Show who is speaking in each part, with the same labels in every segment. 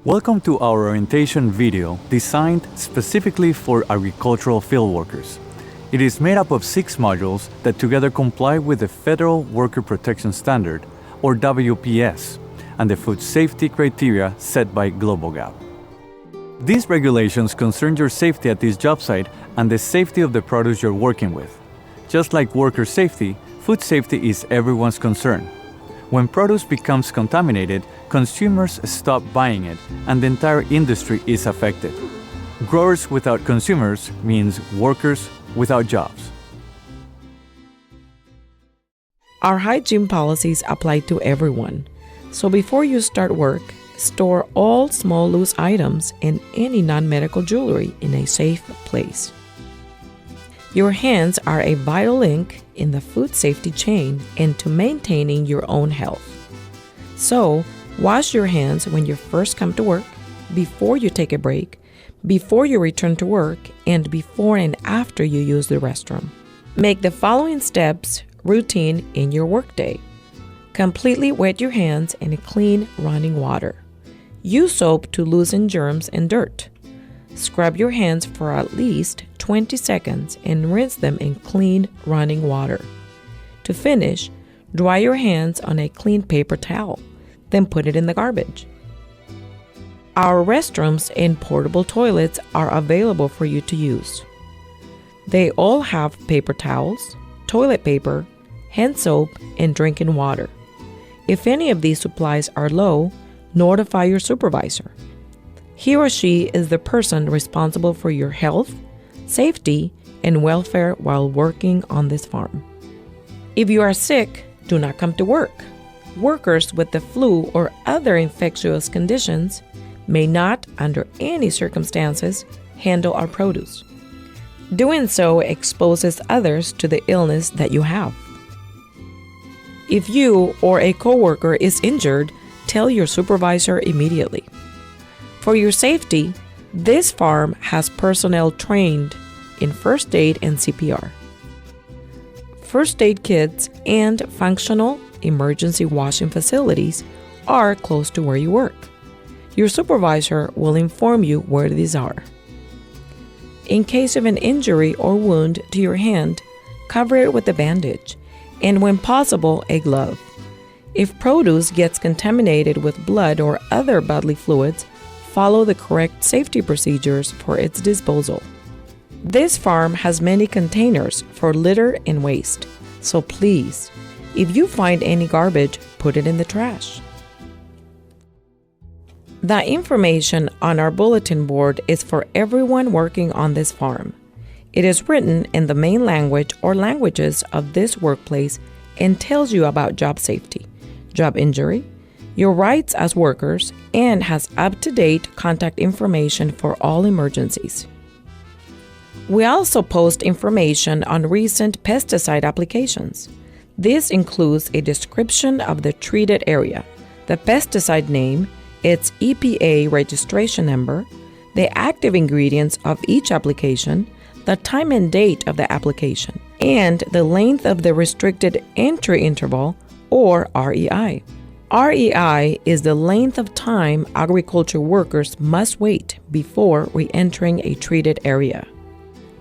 Speaker 1: Welcome to our orientation video designed specifically for agricultural fieldworkers. It is made up of 6 modules that together comply with the Federal Worker Protection Standard, or WPS, and the food safety criteria set by GlobalGAP. These regulations concern your safety at this job site and the safety of the produce you're working with. Just like worker safety, food safety is everyone's concern. When produce becomes contaminated, consumers stop buying it, and the entire industry is affected. Growers without consumers means workers without jobs.
Speaker 2: Our hygiene policies apply to everyone. So before you start work, store all small loose items and any non-medical jewelry in a safe place. Your hands are a vital link in the food safety chain and to maintaining your own health. So, wash your hands when you first come to work, before you take a break, before you return to work, and before and after you use the restroom. Make the following steps routine in your workday. Completely wet your hands in clean running water. Use soap to loosen germs and dirt. Scrub your hands for at least 20 seconds and rinse them in clean running water. To finish, dry your hands on a clean paper towel, then put it in the garbage. Our restrooms and portable toilets are available for you to use. They all have paper towels, toilet paper, hand soap, and drinking water. If any of these supplies are low, notify your supervisor. He or she is the person responsible for your health, safety, and welfare while working on this farm. If you are sick, do not come to work. Workers with the flu or other infectious conditions may not, under any circumstances, handle our produce. Doing so exposes others to the illness that you have. If you or a coworker is injured, tell your supervisor immediately. For your safety, this farm has personnel trained in first aid and CPR. First aid kits and functional emergency washing facilities are close to where you work. Your supervisor will inform you where these are. In case of an injury or wound to your hand, cover it with a bandage and, when possible, a glove. If produce gets contaminated with blood or other bodily fluids, follow the correct safety procedures for its disposal. This farm has many containers for litter and waste, so please, if you find any garbage, put it in the trash. The information on our bulletin board is for everyone working on this farm. It is written in the main language or languages of this workplace and tells you about job safety, job injury, your rights as workers, and has up-to-date contact information for all emergencies. We also post information on recent pesticide applications. This includes a description of the treated area, the pesticide name, its EPA registration number, the active ingredients of each application, the time and date of the application, and the length of the restricted entry interval, or REI. REI is the length of time agriculture workers must wait before re-entering a treated area.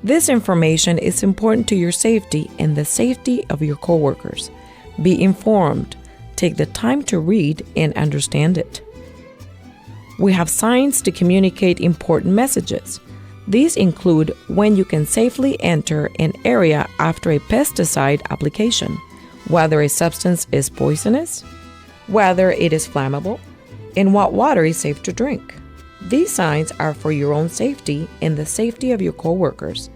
Speaker 2: This information is important to your safety and the safety of your coworkers. Be informed. Take the time to read and understand it. We have signs to communicate important messages. These include when you can safely enter an area after a pesticide application, whether a substance is poisonous, whether it is flammable, and what water is safe to drink. These signs are for your own safety and the safety of your coworkers.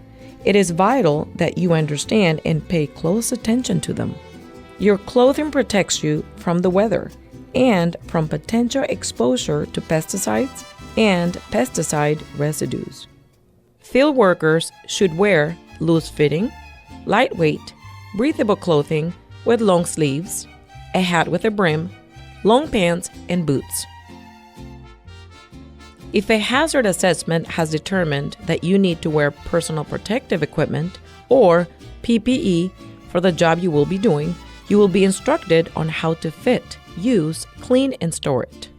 Speaker 2: It is vital that you understand and pay close attention to them. Your clothing protects you from the weather and from potential exposure to pesticides and pesticide residues. Field workers should wear loose-fitting, lightweight, breathable clothing with long sleeves, a hat with a brim, long pants, and boots. If a hazard assessment has determined that you need to wear personal protective equipment or PPE for the job you will be doing, you will be instructed on how to fit, use, clean, and store it.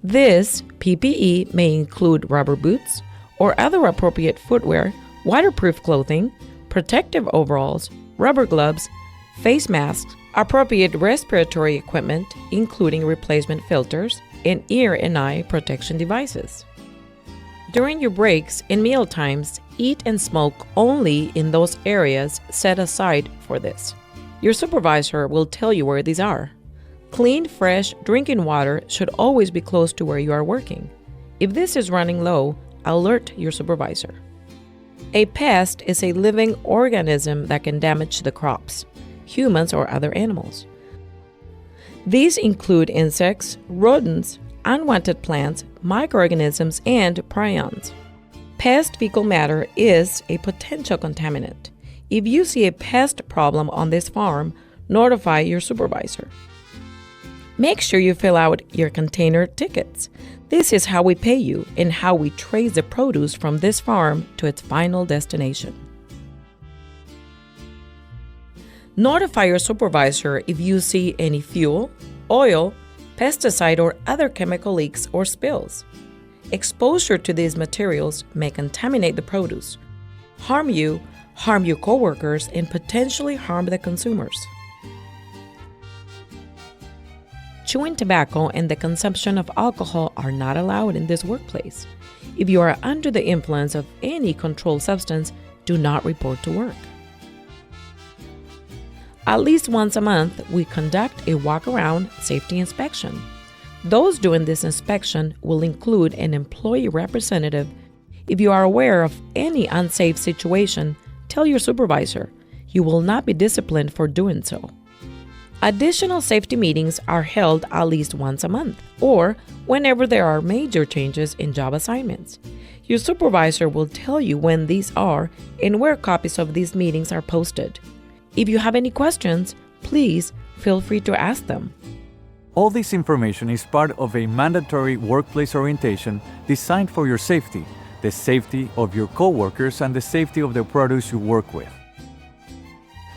Speaker 2: This PPE may include rubber boots or other appropriate footwear, waterproof clothing, protective overalls, rubber gloves, face masks, appropriate respiratory equipment, including replacement filters, and ear and eye protection devices. During your breaks and meal times, eat and smoke only in those areas set aside for this. Your supervisor will tell you where these are. Clean, fresh drinking water should always be close to where you are working. If this is running low, alert your supervisor. A pest is a living organism that can damage the crops, humans, or other animals. These include insects, rodents, unwanted plants, microorganisms, and prions. Pest fecal matter is a potential contaminant. If you see a pest problem on this farm, notify your supervisor. Make sure you fill out your container tickets. This is how we pay you and how we trace the produce from this farm to its final destination. Notify your supervisor if you see any fuel, oil, pesticide, or other chemical leaks or spills. Exposure to these materials may contaminate the produce, harm your coworkers, and potentially harm the consumers. Chewing tobacco and the consumption of alcohol are not allowed in this workplace. If you are under the influence of any controlled substance, do not report to work. At least once a month, we conduct a walk-around safety inspection. Those doing this inspection will include an employee representative. If you are aware of any unsafe situation, tell your supervisor. You will not be disciplined for doing so. Additional safety meetings are held at least once a month or whenever there are major changes in job assignments. Your supervisor will tell you when these are and where copies of these meetings are posted. If you have any questions, please feel free to ask them.
Speaker 1: All this information is part of a mandatory workplace orientation designed for your safety, the safety of your coworkers, and the safety of the produce you work with.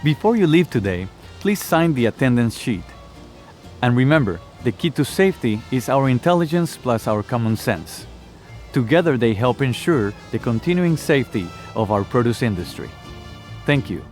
Speaker 1: Before you leave today, please sign the attendance sheet. And remember, the key to safety is our intelligence plus our common sense. Together they help ensure the continuing safety of our produce industry. Thank you.